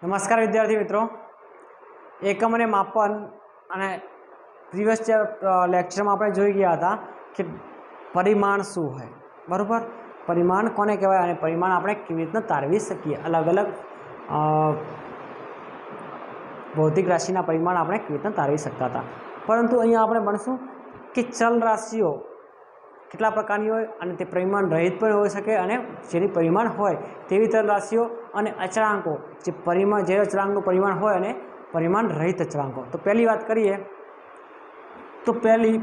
નમસ્કાર વિદ્યાર્થી મિત્રો, એકમ અને માપન અને પ્રીવિયસ લેક્ચરમાં આપણે જોઈ ગયા હતા કે પરિમાણ શું હોય, બરાબર. પરિમાણ કોને કહેવાય અને પરિમાણ આપણે કેવી રીતના તારવી શકીએ. અલગ અલગ ભૌતિક રાશિના પરિમાણ આપણે કેવી રીતના તારવી શકતા હતા. પરંતુ અહીંયા આપણે ભણશું કે ચલ રાશિઓ કેટલા પ્રકારની હોય અને તે પરિમાણ રહિત પણ હોઈ શકે અને જેની પરિમાણ હોય તેવી ચલ રાશિઓ અને અચળાંકો જે અચળાંકનું પરિમાણ હોય અને પરિમાણ રહિત અચળાંકો. તો પહેલી વાત કરીએ તો પહેલી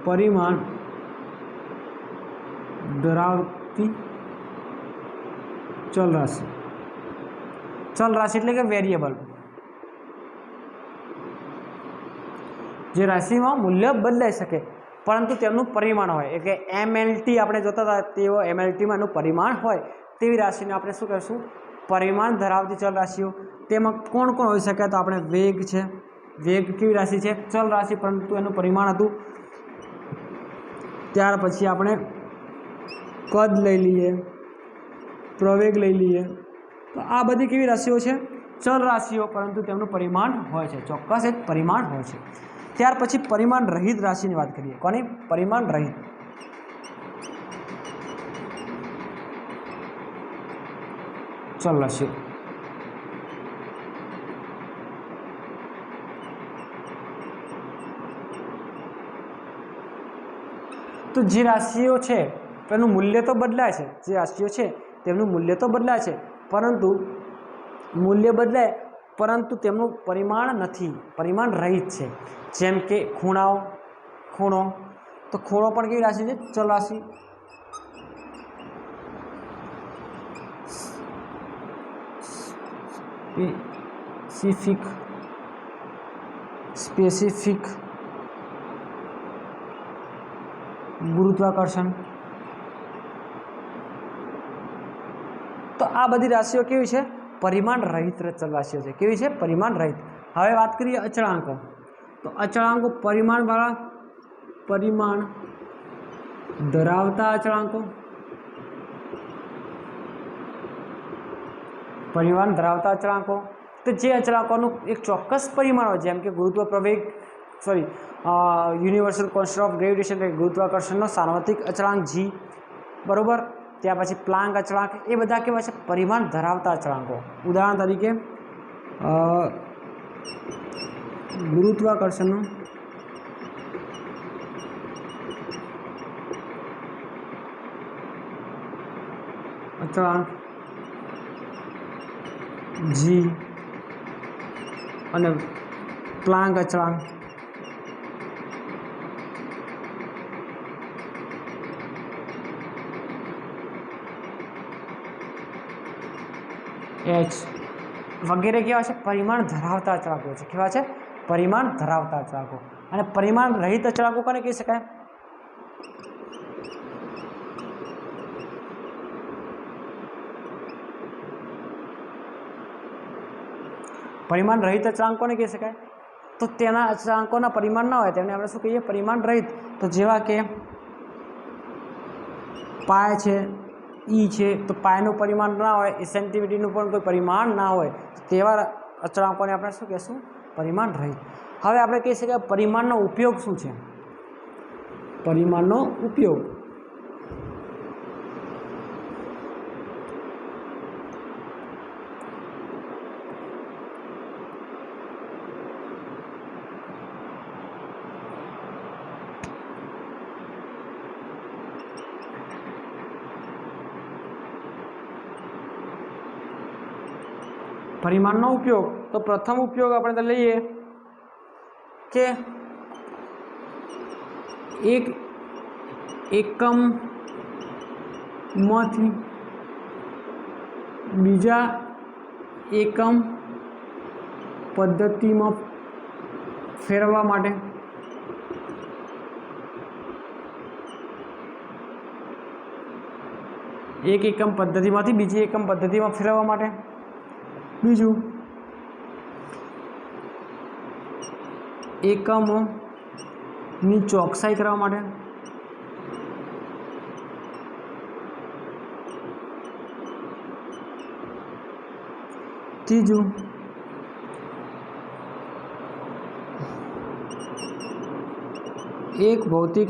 પરિમાણ ધરાવતી ચલ રાશિ. ચલ રાશિ એટલે કે વેરિયેબલ, જે રાશિમાં મૂલ્ય બદલાઈ શકે પરંતુ તેમનું પરિમાણ હોય. એટલે MLT આપણે જોતા હતા તેઓ MLTમાં એનું પરિમાણ હોય તેવી રાશિને આપણે શું કહીશું? પરિમાણ ધરાવતી ચલ રાશિઓ. તેમાં કોણ કોણ હોઈ શકે? તો આપણે વેગ છે. વેગ કેવી રાશિ છે? ચલ રાશિ પરંતુ એનું પરિમાણ હતું. ત્યાર પછી આપણે કદ લઈ લઈએ, પ્રવેગ લઈ લઈએ. તો આ બધી કેવી રાશિઓ છે? ચલ રાશિઓ પરંતુ તેમનું પરિમાણ હોય છે, ચોક્કસ એક પરિમાણ હોય છે. ત્યાર પછી પરિમાણ રહિત રાશિની વાત કરીએ. કોની? પરિમાણ રહિત. ચલ રાશિઓ. તો જે રાશિઓ છે તેનું મૂલ્ય તો બદલાય છે, જે રાશિઓ છે તેમનું મૂલ્ય તો બદલાય છે, પરંતુ મૂલ્ય બદલાય પરંતુ તેમનું પરિમાણ નથી, પરિમાણ રહિત છે. જેમ કે ખૂણો. તો ખૂણો પણ કેવી રાશિ છે? ચલ રાશિ. સ્પેસિફિક ગુરુત્વાકર્ષણ. તો આ બધી રાશિઓ કેવી છે? પરિમાણ રહિત ચલ રાશિઓ છે. કેવી છે? પરિમાણ રહિત. હવે વાત કરીએ અચળાંકો. તો અચળાંકો પરિમાણ ધરાવતા અચળાંકો. પરિમાણ ધરાવતા અચળાંકો તો જે અચળાંકોનું એક ચોક્કસ પરિમાણ હોય, જેમ કે યુનિવર્સલ કોન્સ્ટન્ટ ઓફ ગ્રેવિટેશન એટલે ગુરુત્વાકર્ષણનો સાર્વત્રિક અચળાંક G, બરોબર. ત્યાર પછી પ્લાન્ક અચળાંક. એ બધા કેવા છે? પરિમાણ ધરાવતા અચળાંકો. ઉદાહરણ તરીકે ગુરુત્વાકર્ષણનો અચળાંક G અને પ્લાન્ક અચળાંક H વગેરે કેવા છે? પરિમાણ ધરાવતા અચળાંકો છે. કેવા છે? પરિમાણ ધરાવતા અચળાંકો. અને પરિમાણ રહિત અચળાંકો કોને કહી શકાય? પરિમાણ રહિત અચળાંક કોને કહી શકાય? તો તેના અચળાંકોના પરિમાણ ના હોય તેમને આપણે શું કહીએ? પરિમાણ રહિત. તો જેવા કે પાય છે, ઈ છે. તો પાયનું પરિમાણ ના હોય, એ સેન્ટીમીટરનું પણ કોઈ પરિમાણ ના હોય, તેવા અચળાંકોને આપણે શું કહીશું? પરિમાણ રહિત. હવે આપણે કહી શકીએ પરિમાણનો ઉપયોગ શું છે? પરિમાણનો ઉપયોગ પરિમાણનો ઉપયોગ. તો પ્રથમ ઉપયોગ આપણે લઈએ કે એક એકમમાંથી બીજા એકમ પદ્ધતિમાં ફેરવવા માટે એક એકમ પદ્ધતિમાંથી બીજી એકમ પદ્ધતિમાં ફેરવવા માટે. બીજું, એકમોની ચોકસાઈ કરવા માટે. ત્રીજું એક ભૌતિક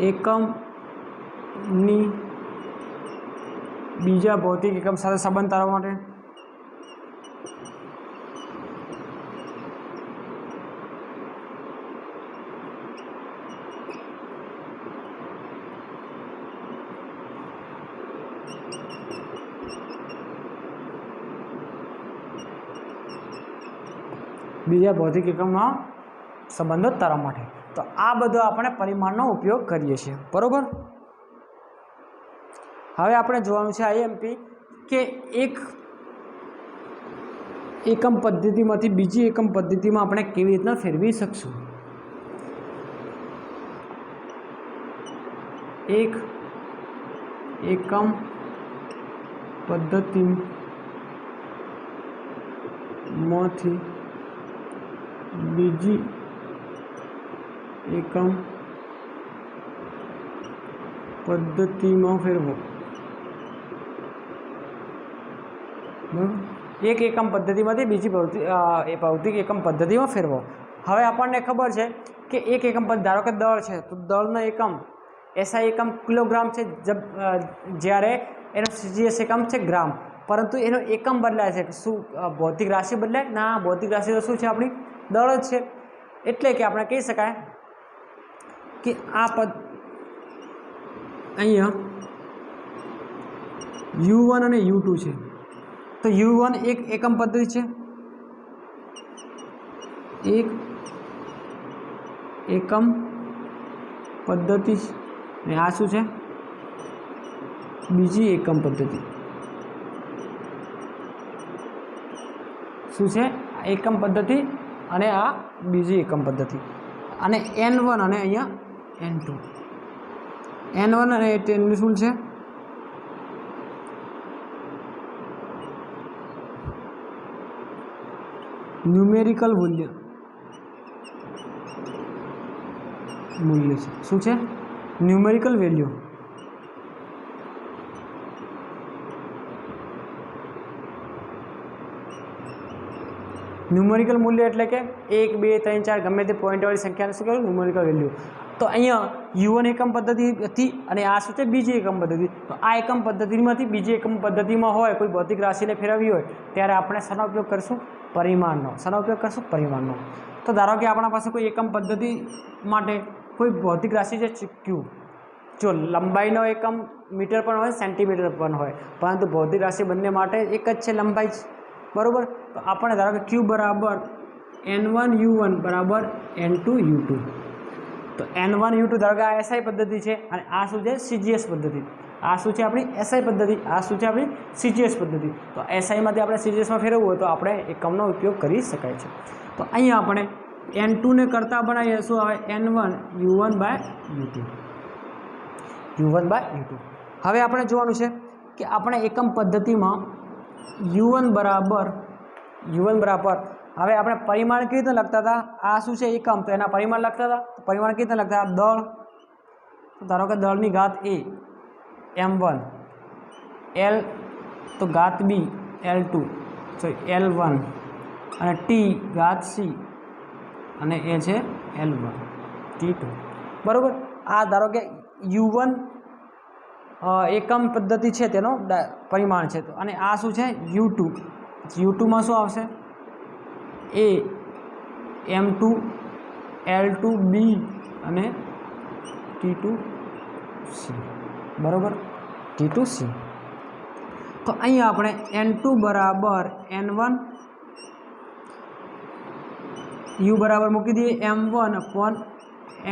એકમની બીજા ભૌતિક એકમ સાથે સંબંધ તારવવા માટે બીજા ભૌતિક એકમના સંબંધો તારવવા માટે. તો આ બધો આપણે પરિમાણનો ઉપયોગ કરીએ છીએ, બરાબર. હવે આપણે જોવાનું છે આઈએમપી કે એક એકમ પદ્ધતિમાંથી બીજી એકમ પદ્ધતિમાં આપણે કેવી રીતના ફેરવી શકશું. એક એકમ પદ્ધતિમાંથી બીજી એકમ પદ્ધતિમાં ફેરવો. એક એકમ પદ્ધતિમાંથી બીજી ભૌતિક એકમ પદ્ધતિમાં ફેરવો. હવે આપણને ખબર છે કે એક એકમ પદ્ધતિ, ધારો કે દળ છે તો દળનો એકમ એસઆઈ એકમ કિલોગ્રામ છે, જ્યારે એનો સીજીએસ એકમ છે ગ્રામ, પરંતુ એનો એકમ બદલાય છે. શું ભૌતિક રાશિ બદલાય? ના, ભૌતિક રાશિ તો શું છે? આપણી દળ જ છે. એટલે કે આપણે કહી શકાય કે આ અહીંયા U1 અને U2 છે. તો U1 એક એકમ પદ્ધતિ છે, એક એકમ પદ્ધતિ, અને આ શું છે? બીજી એકમ પદ્ધતિ. શું છે? એકમ પદ્ધતિ અને આ બીજી એકમ પદ્ધતિ. અને N1 અને અહીંયા N2. N1 અને N2 શું છે? ન્યુમેરિકલ મૂલ્ય છે. શું છે? Numerical value. ન્યુમેરિકલ મૂલ્ય એટલે કે 1 2 3 4 ગમે તે પોઈન્ટવાળી સંખ્યાને શું કહેવાય? Numerical value. તો અહીંયા U1 એકમ પદ્ધતિ હતી અને આ શું છે? બીજી એકમ પદ્ધતિ. તો આ એકમ પદ્ધતિમાંથી બીજી એકમ પદ્ધતિમાં હોય કોઈ ભૌતિક રાશિને ફેરવવી હોય ત્યારે આપણે શાનો ઉપયોગ કરીશું? પરિમાણનો. શાનો ઉપયોગ કરીશું? પરિમાણનો. તો ધારો કે આપણા પાસે કોઈ એકમ પદ્ધતિ માટે કોઈ ભૌતિક રાશિ છે ક્યુ. જો લંબાઈનો એકમ મીટર પણ હોય, સેન્ટીમીટર પણ હોય, પરંતુ ભૌતિક રાશિ બંને માટે એક જ છે, લંબાઈ જ, બરાબર. તો આપણે ધારો કે Q બરાબર N1 U1 બરાબર N2 U2. તો N1 U2 ધારો કે આ એસઆઈ પદ્ધતિ છે અને આ શું છે? સીજીએસ પદ્ધતિ. આ શું છે? આપણી એસઆઈ પદ્ધતિ. આ શું છે? આપણી સીજીએસ પદ્ધતિ. તો એસઆઈમાંથી આપણે સીજીએસમાં ફેરવવું હોય તો આપણે એકમનો ઉપયોગ કરી શકાય છે. તો અહીંયા આપણે N2 ને કરતા બનાવીએ શું આવે? N1 U1 by U2. U1 by U2. હવે આપણે જોવાનું છે કે આપણે એકમ પદ્ધતિમાં U1 બરાબર હવે આપણે પરિમાણ કેવી રીતે લખતા હતા? આ શું છે? એકમ. તો એના પરિમાણ લખતા હતા. તો પરિમાણ કેવી રીતે લખતા હતા? દળ. તો ધારો કે દળની ઘાત A M1, L તો ઘાત B L2, L1 અને T ઘાત C અને એ છે L1 T2, બરાબર. આ ધારો કે U1 એકમ પદ્ધતિ છે તેનો પરિમાણ છે. અને આ શું છે? U2માં શું આવશે? A M2 L2 B અને T2 C, બરાબર. T2 C. તો અહીંયા આપણે N2 બરાબર N1 U બરાબર મૂકી દઈએ M1 upon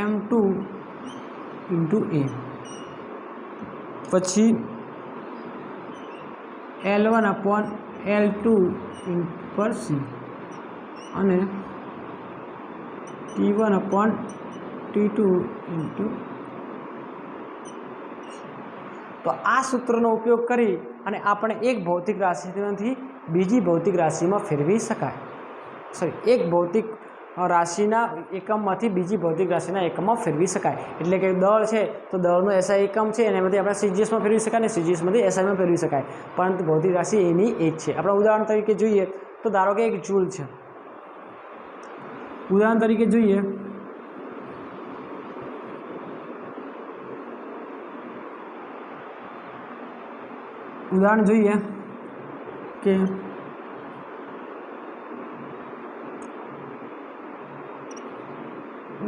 M2 into A. પછી L1 upon L2 પર C અને T1 upon T2 into. તો આ સૂત્રનો ઉપયોગ કરી અને આપણે એક ભૌતિક રાશિમાંથી બીજી ભૌતિક રાશિમાં ફેરવી શકાય. એક ભૌતિક રાશિના એકમમાંથી બીજી ભૌતિક રાશિના એકમમાં ફેરવી શકાય. એટલે કે દળ છે તો દળનો એસઆઈ એકમ છે અને એમાંથી આપણે સીજીએસમાં ફેરવી શકાય અને સીજીએસમાંથી એસઆઈમાં ફેરવી શકાય, પરંતુ ભૌતિક રાશિ એની એ જ છે. આપણે ઉદાહરણ તરીકે જોઈએ તો ધારો કે એક જૂલ છે. ઉદાહરણ તરીકે જોઈએ કે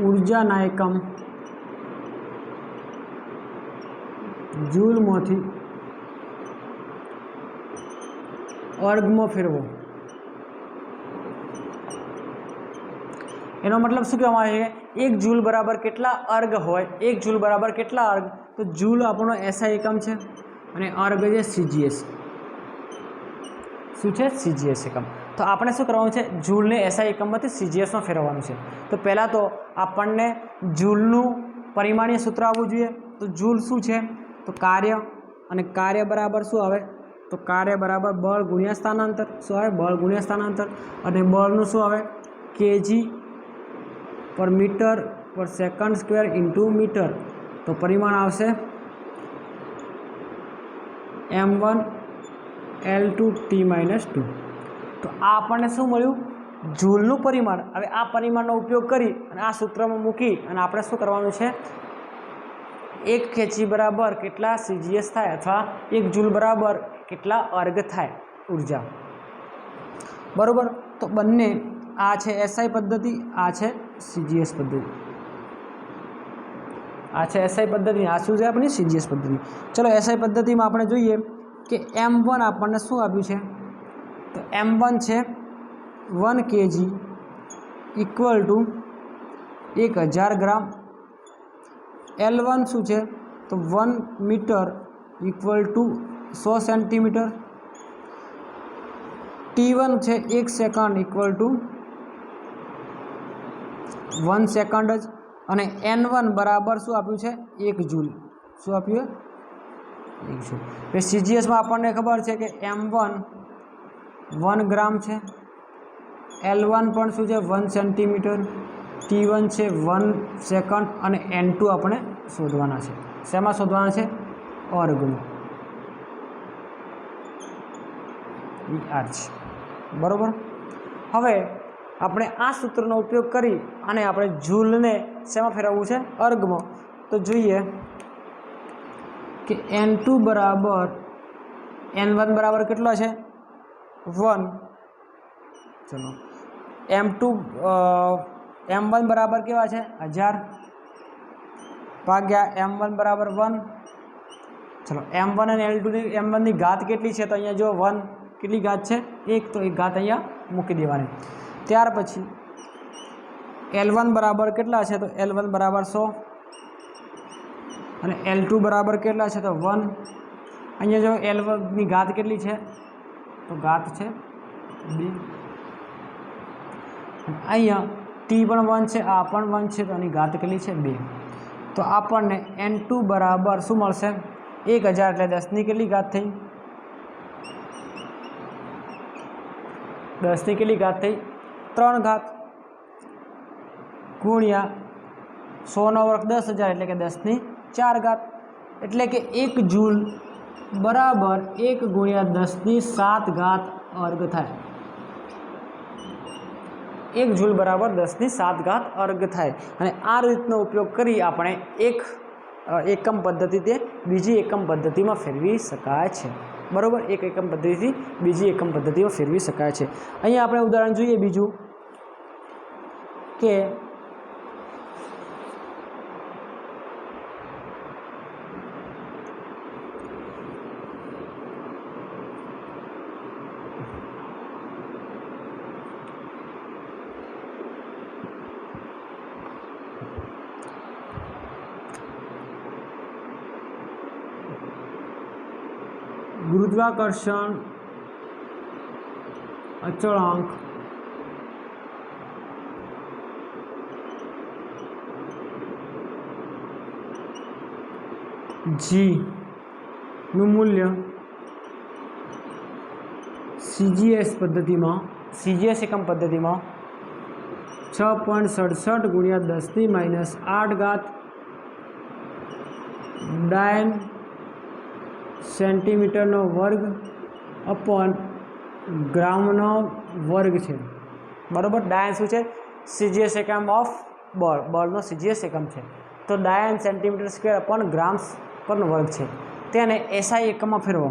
ઊર્જાના એકમ જૂલમાંથી અર્ગમાં ફેરવો. એનો મતલબ શું કહેવામાં આવે છે? એક જૂલ બરાબર કેટલા અર્ગ હોય? એક જૂલ બરાબર કેટલા અર્ગ? તો જૂલ આપણો એસઆઈ એકમ છે અને અર્ગ છે સીજીએસ. શું છે? સીજીએસ એકમ. તો આપણે શું કરવાનું છે? જૂલને એસઆઈ એકમમાંથી સીજીએસમાં ફેરવવાનું છે. તો પહેલાં તો આપણને જૂલનું પરિમાણીય સૂત્ર આવવું જોઈએ. તો જૂલ શું છે? તો કાર્ય, અને કાર્ય બરાબર શું આવે? તો કાર્ય બરાબર બળ ગુણ્યા સ્થાનાંતર. શું આવે? બળ ગુણ્યા સ્થાનાંતર. અને બળનું શું આવે? કેજી પર મીટર પર સેકન્ડ સ્ક્વેર ઇન્ટુ મીટર. તો પરિમાણ આવશે m1 L2 T-2. તો આ આપણને શું મળ્યું? જૂલનું પરિમાણ. હવે આ પરિમાણનો ઉપયોગ કરી અને આ સૂત્રમાં મૂકી અને આપણે શું કરવાનું છે? એક કેજી બરાબર કેટલા સીજીએસ થાય અથવા એક જૂલ બરાબર કેટલા અર્ગ થાય ઉર્જા. બરાબર. તો બંને આ છે એસઆઈ પદ્ધતિ, આ છે સીજીએસ પદ્ધતિ. આ છે એસઆઈ પદ્ધતિ, આ શું છે? આપણી સીજીએસ પદ્ધતિ. ચલો એસઆઈ પદ્ધતિમાં આપણે જોઈએ કે m1 આપણને શું આપ્યું છે? તો m1 છે 1 kg equal to 1000 gram. L1 શું છે? તો 1 metre equal to 100 centimetre. T1 છે 1 સેકન્ડ ઇક્વલ ટુ 1 સેકન્ડ જ. અને N1 બરાબર શું આપ્યું છે? 1 જૂલ. શું આપ્યું? 1 જૂલ. પછી સીજીએસમાં આપણને ખબર છે કે m1 1 ગ્રામ છે, L1 પણ શું છે? 1 સેન્ટીમીટર, T1 છે 1 સેકન્ડ અને N2 આપણે શોધવાના છે. શેમાં શોધવાના છે? અર્ગમાં. ER છે. બરાબર. હવે આપણે આ સૂત્રનો ઉપયોગ કરી અને આપણે જૂલને શેમાં ફેરવવું છે? અર્ગમાં. તો જોઈએ કે N2 બરાબર N1 બરાબર કેટલો છે? 1. ચલો M1 બરાબર કેવા છે? 1000 ભાગ્યા M1 બરાબર 1. ચલો M1 અને L2 ની M1 ની ઘાત કેટલી છે? તો અહીંયા જો 1 કેટલી ઘાત છે? 1. તો એક ઘાત અહીંયા મૂકી દેવાની. ત્યાર પછી L1 બરાબર કેટલા છે? તો L1 બરાબર 100 અને L2 બરાબર કેટલા છે? તો 1. અહીંયા જો L1 ની ઘાત કેટલી છે? તો ઘાત છે 2. અહીંયા T પણ 1 છે, આ પણ 1 છે, તો આની ઘાત કેટલી છે? 2. તો આપણને N2 બરાબર શું મળશે? 1000 એટલે 10 ની કેટલી ઘાત થઈ? 10 ની કેટલી ઘાત થઈ? 3 ઘાત ગુણ્યા 100 નો વર્ગ 10,000 એટલે કે 10 ની 4 ઘાત. એટલે કે 1 જૂલ બરાબર 1 ગુણ્યા 10 ની 7 ઘાત અર્ગ થાય. 1 જૂલ બરાબર 10 ની 7 ઘાત અર્ગ થાય. અને આ રીતનો ઉપયોગ કરી આપણે એક એકમ પદ્ધતિથી બીજી એકમ પદ્ધતિમાં ફેરવી શકાય છે. બરાબર. એક એકમ પદ્ધતિથી બીજી એકમ પદ્ધતિમાં ફેરવી શકાય છે. અહીંયા આપણે ઉદાહરણ જોઈએ બીજું કે ગુરુત્વાકર્ષણ અચળાંક જી નું મૂલ્ય સીજીએસ પદ્ધતિમાં સીજીએસ એકમ પદ્ધતિમાં 6.67 ગુણ્યા 10⁻8 ડાયન સેન્ટીમીટરનો વર્ગ અપોન ગ્રામનો વર્ગ છે, બરાબર। ડાયન શું છે? સીજીએસ એકમ ઓફ બળ, બળનો સીજીએસ એકમ છે, તો ડાયન સેન્ટીમીટર સ્ક્વેર અપોન ગ્રામ્સ પર વર્ગ છે, તેને એસઆઈ એકમમાં ફેરવો,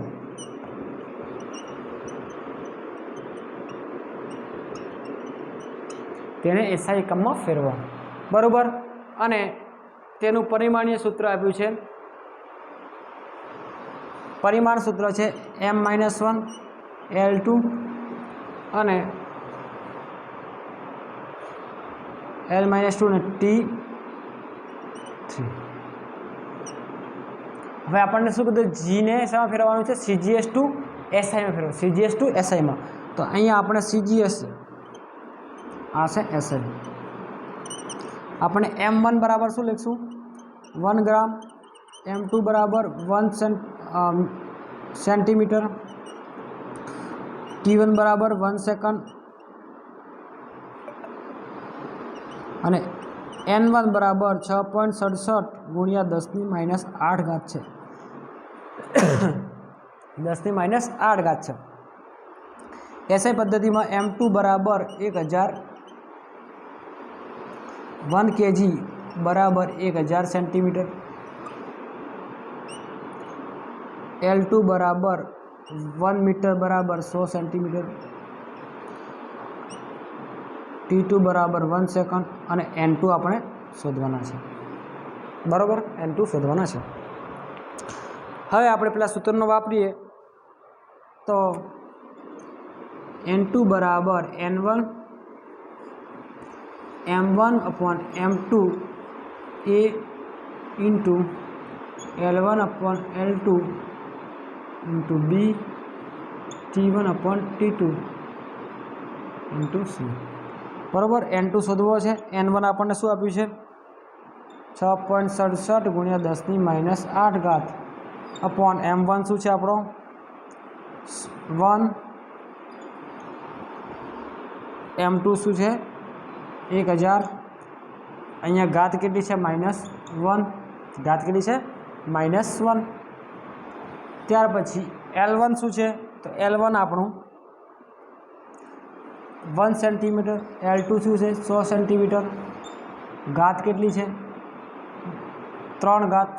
તેને એસઆઈ એકમમાં ફેરવો, બરાબર। અને તેનું પરિમાણીય સૂત્ર આપ્યું છે, પરિમાણ સૂત્ર છે m-1 L2 અને L-2 અને T3। હવે આપણને શું કીધું? જીને શેમાં ફેરવવાનું છે? સીજીએસ ટુ એસઆઈમાં ફેરવો, સીજીએસ ટુ એસઆઈમાં। તો અહીંયા આપણે સીજીએસ આ છે એસઆઈ, આપણે m1 બરાબર શું લખીશું? 1 ગ્રામ, m2 બરાબર 1 સેન્ટીમીટર, T1 બરાબર 1 સેકન્ડ અને n1 બરાબર 6.67 ગુણ્યા 10⁻8 છે, 10⁻8 છે। એસઆઈ પદ્ધતિમાં m2 બરાબર 1000, 1 kg બરાબર 1000 સેન્ટીમીટર, L2 બરાબર 1 મીટર બરાબર 100 સેન્ટીમીટર, T2 બરાબર 1 સેકન્ડ અને N2 આપણે શોધવાના છે, બરાબર। N2 શોધવાના છે। હવે આપણે પેલા સૂત્રનો વાપરીએ તો N2 બરાબર N1 M1 upon M2 A into L1 upon L2 into B T1 upon T2 into C, બરાબર। N2 શોધવો છે, N1 આપણને શું આપ્યું છે? 6.67 ગુણ્યા 10⁻8 અપોન M1 શું છે આપણો? 1, M2 શું છે? 1000, અહીંયા ઘાત કેટલી છે? -1, ઘાત કેટલી છે? -1। ત્યાર પછી L1 શું છે? તો L1 આપણું 1 સેન્ટીમીટર, L2 શું છે? 100 સેન્ટીમીટર, ઘાત કેટલી છે? 3 ઘાત,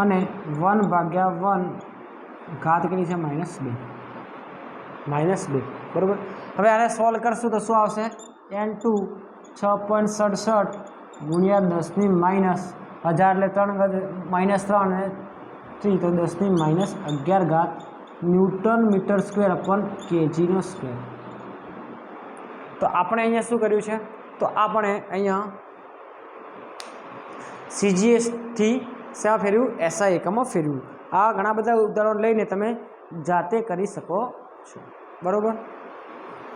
અને 1/1 ઘાત કેટલી છે? -2, બરાબર। હવે આને સોલ્વ કરશું તો શું આવશે? N2 6.67 ગુણ્યા 10⁻1000 એટલે 3 અને 3 તો 10⁻11 ન્યૂટન મીટર સ્ક્વેર અપોન કેજીનો સ્ક્વેર। તો આપણે અહીંયા શું કર્યું છે? તો આપણે અહીંયા સીજીએસથી શેમાં ફેરવ્યું? એસઆઈ એકમમાં ફેરવ્યું। આ ઘણા બધા ઉદાહરણો લઈને તમે જાતે કરી શકો છો, બરાબર।